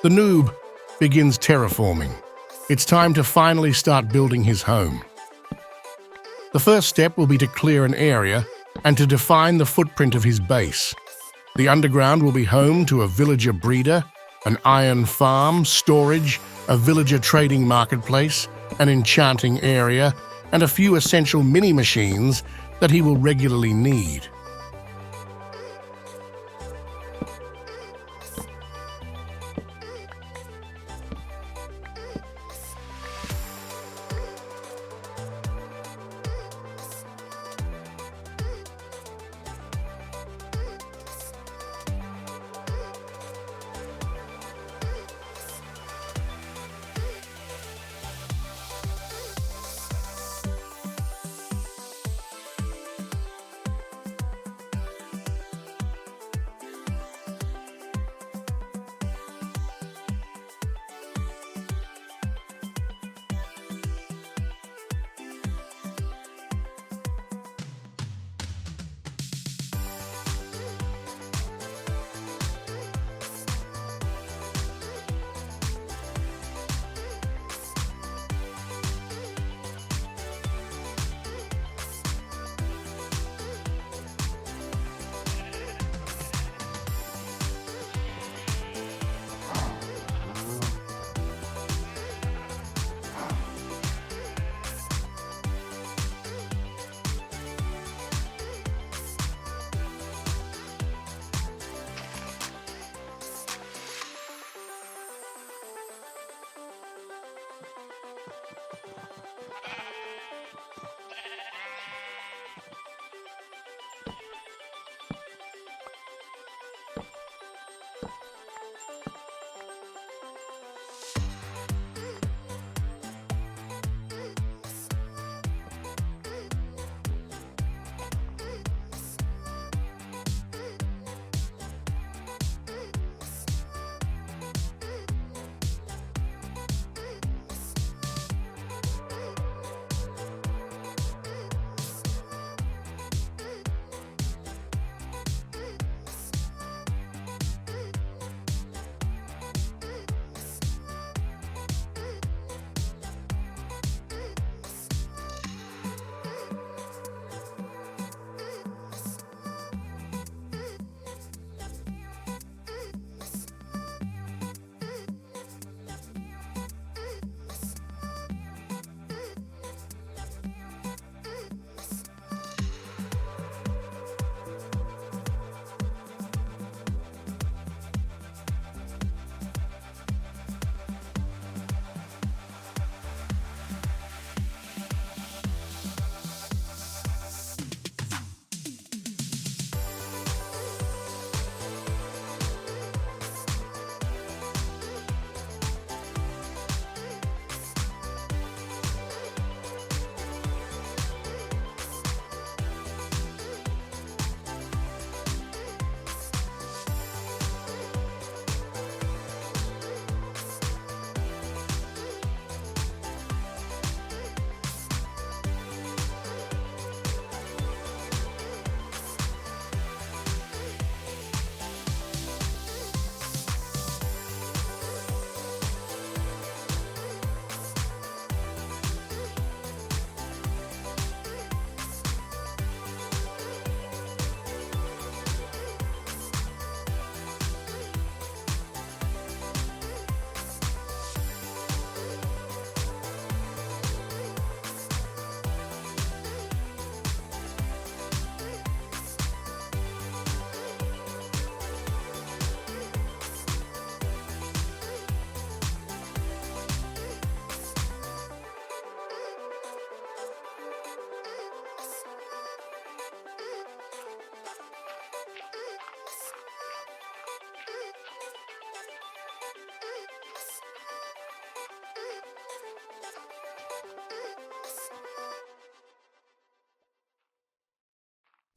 The noob begins terraforming. It's time to finally start building his home. The first step will be to clear an area and to define the footprint of his base. The underground will be home to a villager breeder, an iron farm, storage, a villager trading marketplace, an enchanting area, and a few essential mini-machines that he will regularly need.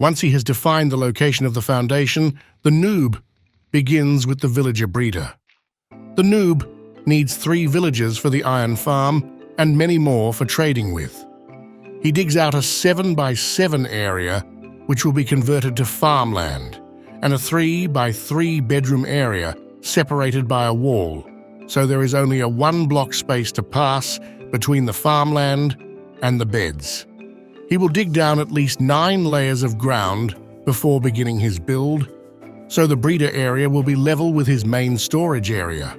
Once he has defined the location of the foundation, the noob begins with the villager breeder. The noob needs 3 villagers for the iron farm and many more for trading with. He digs out a 7x7 area, which will be converted to farmland, and a 3x3 bedroom area separated by a wall. so there is only a 1-block space to pass between the farmland and the beds. He will dig down at least 9 layers of ground before beginning his build, so the breeder area will be level with his main storage area.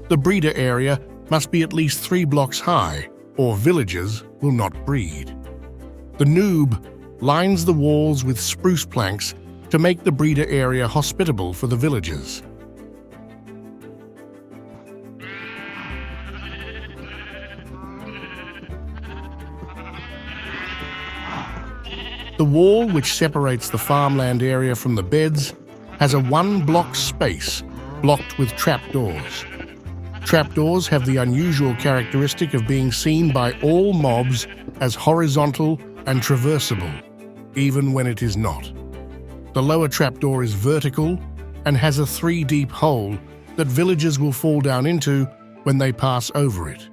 The breeder area must be at least 3 blocks high, or villagers will not breed. The noob lines the walls with spruce planks to make the breeder area hospitable for the villagers. The wall which separates the farmland area from the beds has a 1-block space blocked with trapdoors. Trapdoors have the unusual characteristic of being seen by all mobs as horizontal and traversable, even when it is not. The lower trapdoor is vertical and has a 3-deep hole that villagers will fall down into when they pass over it.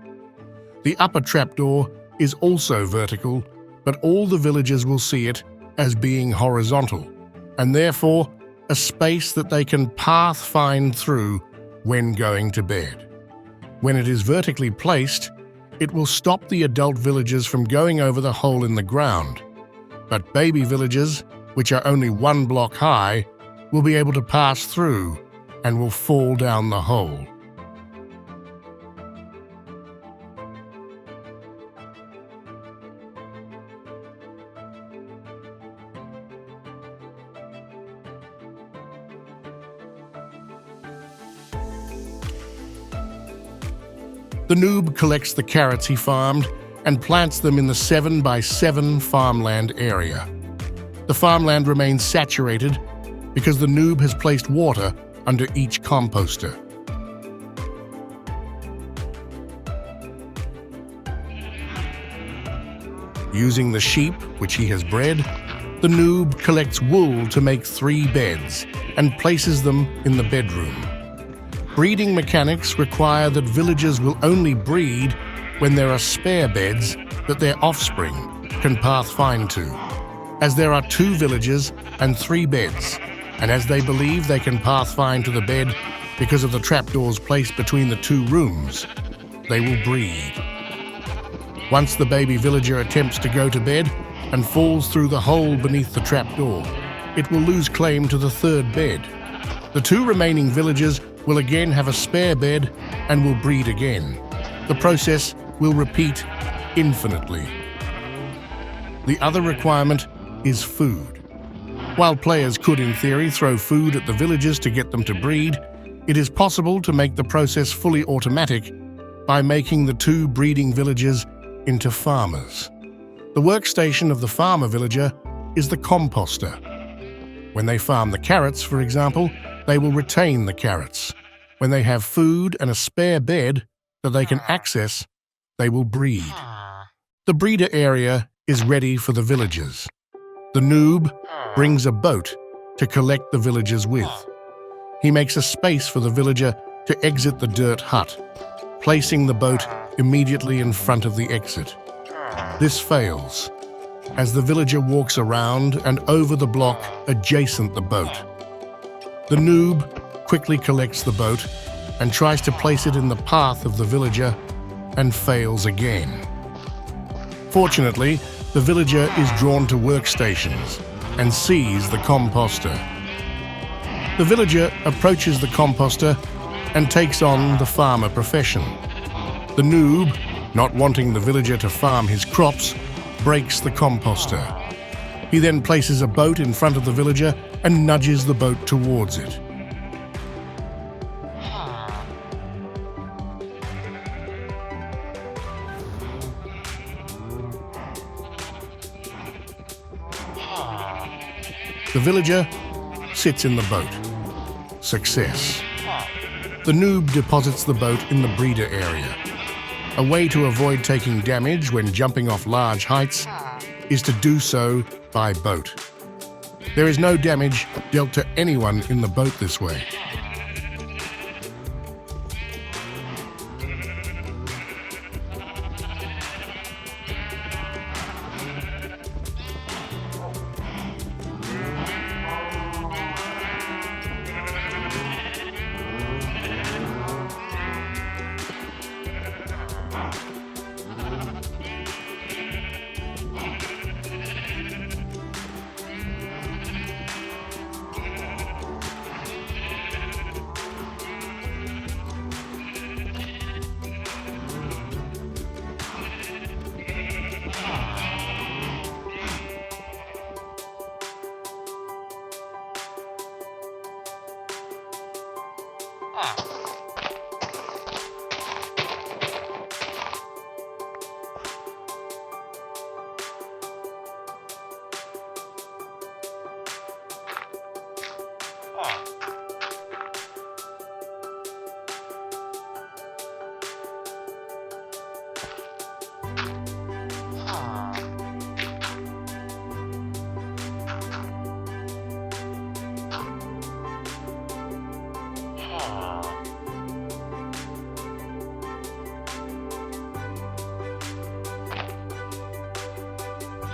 The upper trapdoor is also vertical, but all the villagers will see it as being horizontal, and therefore a space that they can pathfind through when going to bed. When it is vertically placed, it will stop the adult villagers from going over the hole in the ground, but baby villagers, which are only 1 block high, will be able to pass through and will fall down the hole. The noob collects the carrots he farmed and plants them in the 7x7 farmland area. The farmland remains saturated because the noob has placed water under each composter. Using the sheep, which he has bred, the noob collects wool to make 3 beds and places them in the bedroom. Breeding mechanics require that villagers will only breed when there are spare beds that their offspring can pathfind to. As there are 2 villagers and 3 beds, and as they believe they can pathfind to the bed because of the trapdoors placed between the 2 rooms, they will breed. Once the baby villager attempts to go to bed and falls through the hole beneath the trapdoor, it will lose claim to the 3rd bed. The 2 remaining villagers will again have a spare bed and will breed again. The process will repeat infinitely. The other requirement is food. While players could, in theory, throw food at the villagers to get them to breed, it is possible to make the process fully automatic by making the 2 breeding villagers into farmers. The workstation of the farmer villager is the composter. When they farm the carrots, for example, they will retain the carrots. When they have food and a spare bed that they can access, they will breed. The breeder area is ready for the villagers. The noob brings a boat to collect the villagers with. He makes a space for the villager to exit the dirt hut, placing the boat immediately in front of the exit. This fails, as the villager walks around and over the block adjacent the boat. The noob quickly collects the boat and tries to place it in the path of the villager and fails again. Fortunately, the villager is drawn to workstations and sees the composter. The villager approaches the composter and takes on the farmer profession. The noob, not wanting the villager to farm his crops, breaks the composter. He then places a boat in front of the villager and nudges the boat towards it. The villager sits in the boat. Success. The noob deposits the boat in the breeder area. A way to avoid taking damage when jumping off large heights is to do so by boat. There is no damage dealt to anyone in the boat this way.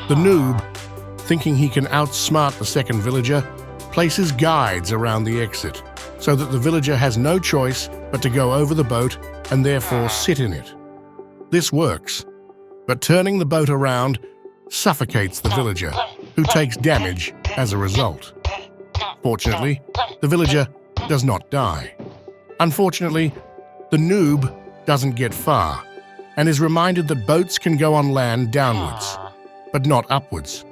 The noob, thinking he can outsmart the second villager, places guides around the exit so that the villager has no choice but to go over the boat and therefore sit in it. This works, but turning the boat around suffocates the villager, who takes damage as a result. Fortunately, the villager does not die. Unfortunately, the noob doesn't get far and is reminded that boats can go on land downwards, but not upwards.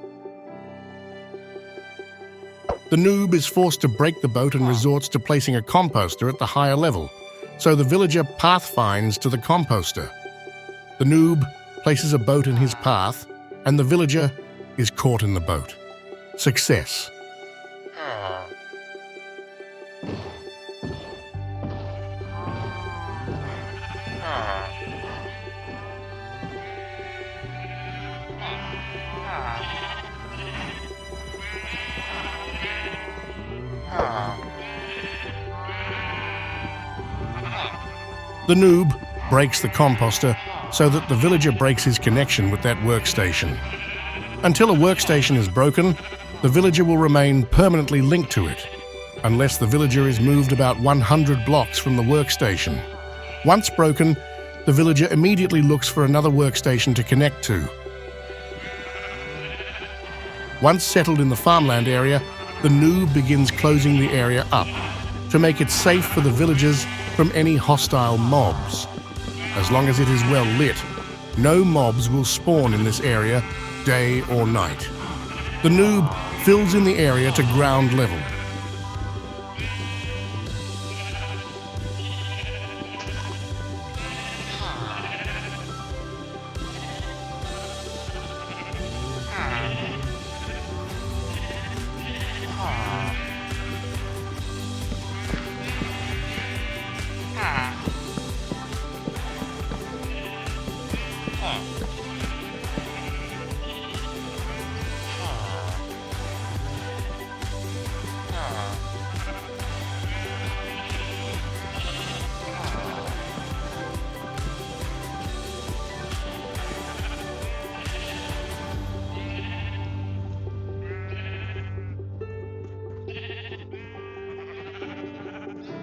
The noob is forced to break the boat and resorts to placing a composter at the higher level, so the villager pathfinds to the composter. The noob places a boat in his path, and the villager is caught in the boat. Success. The noob breaks the composter so that the villager breaks his connection with that workstation. Until a workstation is broken, the villager will remain permanently linked to it, unless the villager is moved about 100 blocks from the workstation. Once broken, the villager immediately looks for another workstation to connect to. Once settled in the farmland area, the noob begins closing the area up to make it safe for the villagers from any hostile mobs. As long as it is well lit, no mobs will spawn in this area, day or night. The noob fills in the area to ground level.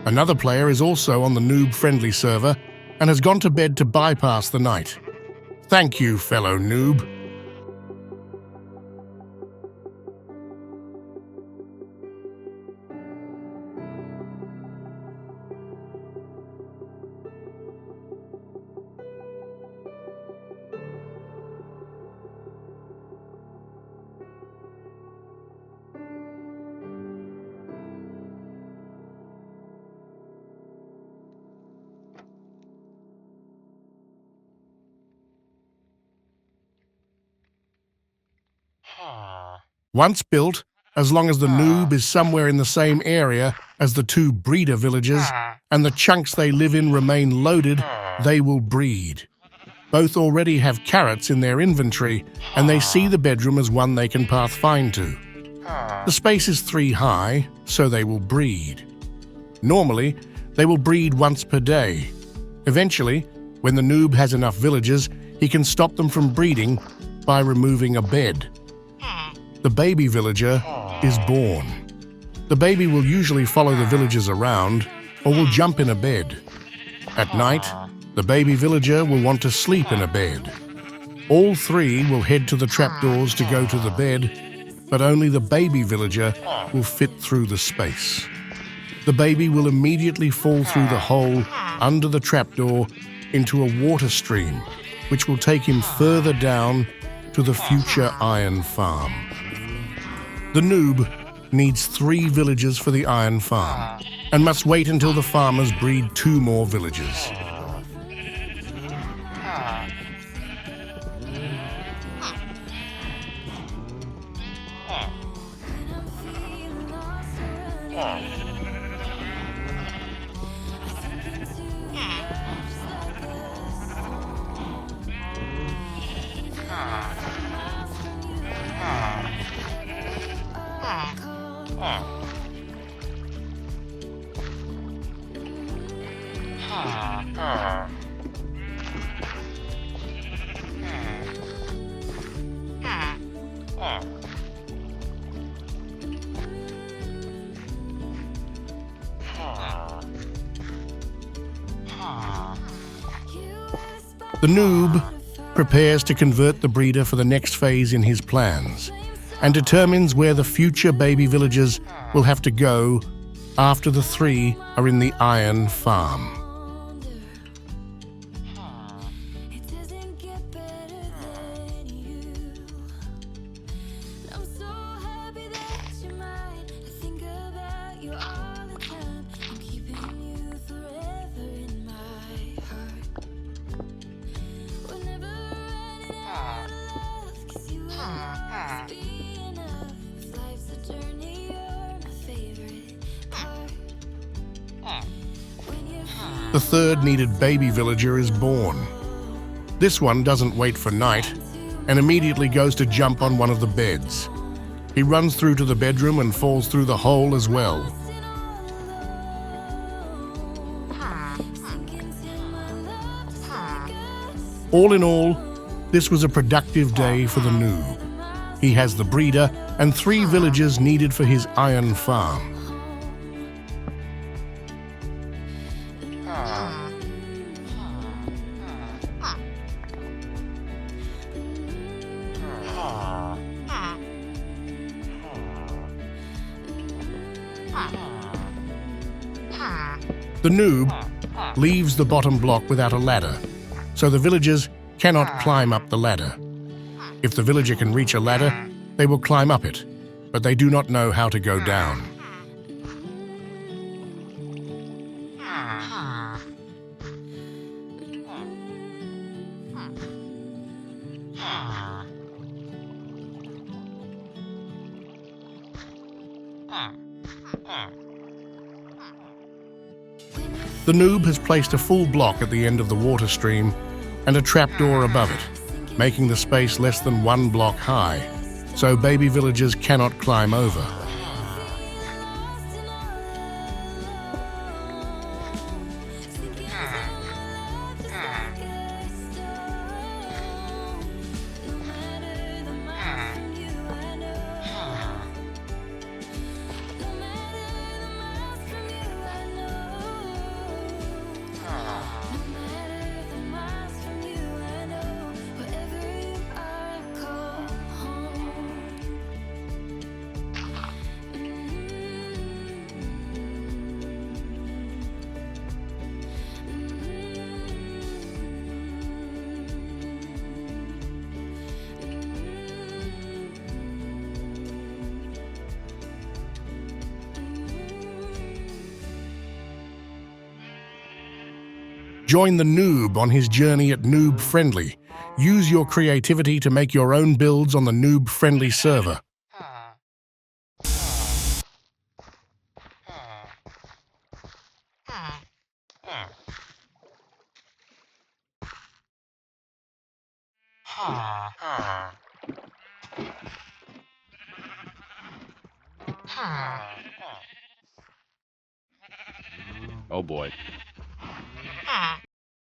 Another player is also on the Noob-Friendly server and has gone to bed to bypass the night. Thank you, fellow noob. Once built, As long as the noob is somewhere in the same area as the two breeder villages and the chunks they live in remain loaded, they will breed. Both already have carrots in their inventory, and they see the bedroom as one they can pathfind to. The space is 3 high, so they will breed. Normally, they will breed once per day. Eventually, when the noob has enough villagers, he can stop them from breeding by removing a bed. The baby villager is born. The baby will usually follow the villagers around or will jump in a bed. At night, the baby villager will want to sleep in a bed. All 3 will head to the trapdoors to go to the bed, but only the baby villager will fit through the space. The baby will immediately fall through the hole under the trapdoor into a water stream, which will take him further down to the future iron farm. The noob needs 3 villagers for the iron farm and must wait until the farmers breed 2 more villagers. The noob prepares to convert the breeder for the next phase in his plans and determines where the future baby villagers will have to go after the 3 are in the iron farm. The 3rd needed baby villager is born. This one doesn't wait for night and immediately goes to jump on one of the beds. He runs through to the bedroom and falls through the hole as well. All in all, this was a productive day for the noob. He has the breeder and 3 villagers needed for his iron farm. The noob leaves the bottom block without a ladder, so the villagers cannot climb up the ladder. If the villager can reach a ladder, they will climb up it, but they do not know how to go down. The noob has placed a full block at the end of the water stream and a trapdoor above it, making the space less than 1 block high, so baby villagers cannot climb over. Join the noob on his journey at Noob-Friendly. Use your creativity to make your own builds on the Noob-Friendly server. Oh boy.